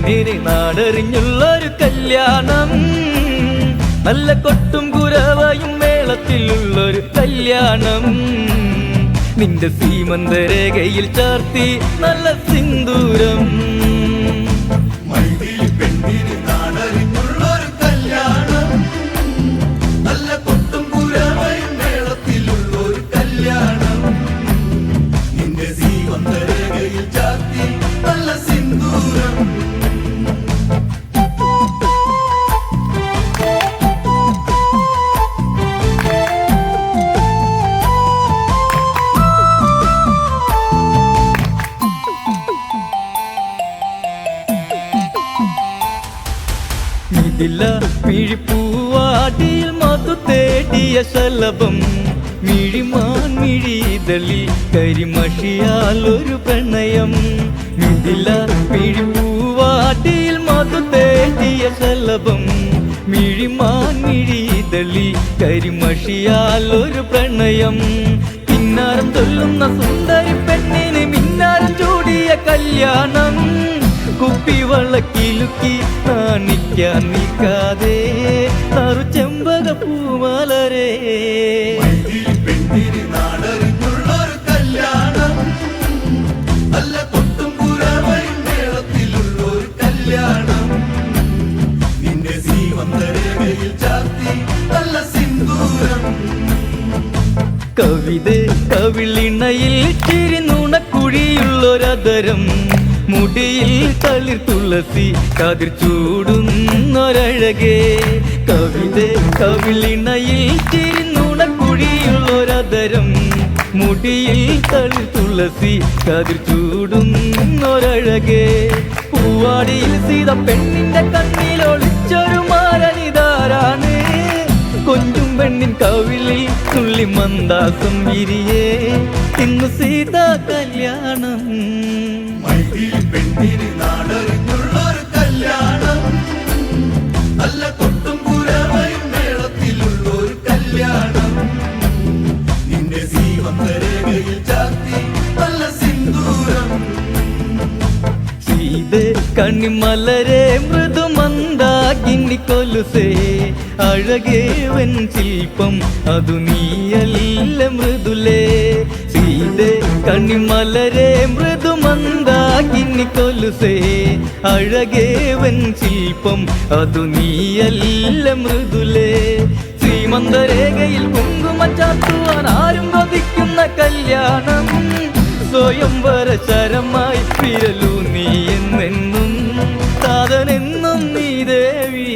പെണ്ണിന് നാടറിഞ്ഞുള്ളൊരു കല്യാണം, നല്ല കൊട്ടും കുരവയും മേളത്തിലുള്ളൊരു കല്യാണം. നിന്റെ സീമന്തരേഖയിൽ ചാർത്തി നല്ല സിന്ദൂരം. പെണ്ണിന് നാടറിഞ്ഞുള്ളൊരു കല്യാണം, നല്ല കൊട്ടും കുരവയും മേളത്തിലുള്ളൊരു കല്യാണം. നിന്റെ സീമന്തരേഖയിൽ ചാർത്തി നല്ല സിന്ദൂരം. ഇതില്ല മിഴിപ്പൂവാടിയിൽ മധു തേടിയ ശലഭം, മിഴിമാൻ മിഴിതളിൽ കരിമഷിയാൽ ഒരു പ്രണയം. ഇതില്ല മിഴിപ്പൂവാടിയിൽ മധു തേടിയ ശലഭം, മിഴിമാൻ മിഴിതളിൽ കരിമഷിയാൽ ഒരു പ്രണയം. കിന്നാരം ചൊല്ലുന്ന സുന്ദരി പെണ്ണിന് മിന്നാരം ചൂടിയ കല്യാണം, കുപ്പിവളക്കിലുക്കി നാണിക്കാൻ നിൽക്കാതെ ചെമ്പക പൂമലരേ. പെണ്ണിന് നാടറിഞ്ഞുള്ളൊരു കല്യാണം, നല്ല കൊട്ടും കുരവയും മേളത്തിലുള്ളൊരു കല്യാണം. നിന്റെ സീമന്തരേഖയിൽ ചാർത്തി നല്ല സിന്ദൂരം. കവിത കവിളിണയിൽ ചിരിനുണക്കുഴിയുള്ളൊരതരം, മുടിയിൽ തളിർ തുളസി കതിർ ചൂടുന്നൊരഴകേ. കവിത കവിളിണയിൽ ചിരിനുണക്കുഴിയുള്ളൊരതരം, മുടിയിൽ തളിർ തുളസി കതിർ ചൂടുന്നൊരഴകേ. പൂവാടിയിൽ സീത പെണ്ണിന്റെ കണ്ണിലൊളിച്ചൊരു മാരനിതാരാണ്, കൊഞ്ചും പെണ്ണിൻ കവിളിൽ തുള്ളി മന്ദാസം വിരിയേ. ഇന്നു സീതാ കല്യാണം. പെണ്ണിന് നാടറിഞ്ഞുള്ളൊരു കല്യാണം, നല്ല കൊട്ടും കുരവയും മേളത്തിലുള്ളൊരു കല്യാണം. നിന്റെ സീമന്തരേഖയിൽ ചാർത്തി നല്ല സിന്ദൂരം. സീതേ കണ്ണിമലരെ മൃദുമന്ദാകിനി കൊലുസേ, അഴകേവൻ ശില്പം അതു നീയല്ല മൃദുലേ. സീതേ കണ്ണിമലരെ മൃദുമന്ദാകിനി കൊലുസേ, അഴകേവൻ ശില്പം അതു നീയല്ല മൃദുലേ. ശ്രീമന്തരേഖയിൽ കുങ്കുമ ചാർത്തുവാൻ ആരും കൊതിക്കുന്ന കല്യാണം, സ്വയംവര ശരമായി വിരലു നീ എന്നെന്നും സാധനെന്നും നീ ദേവി.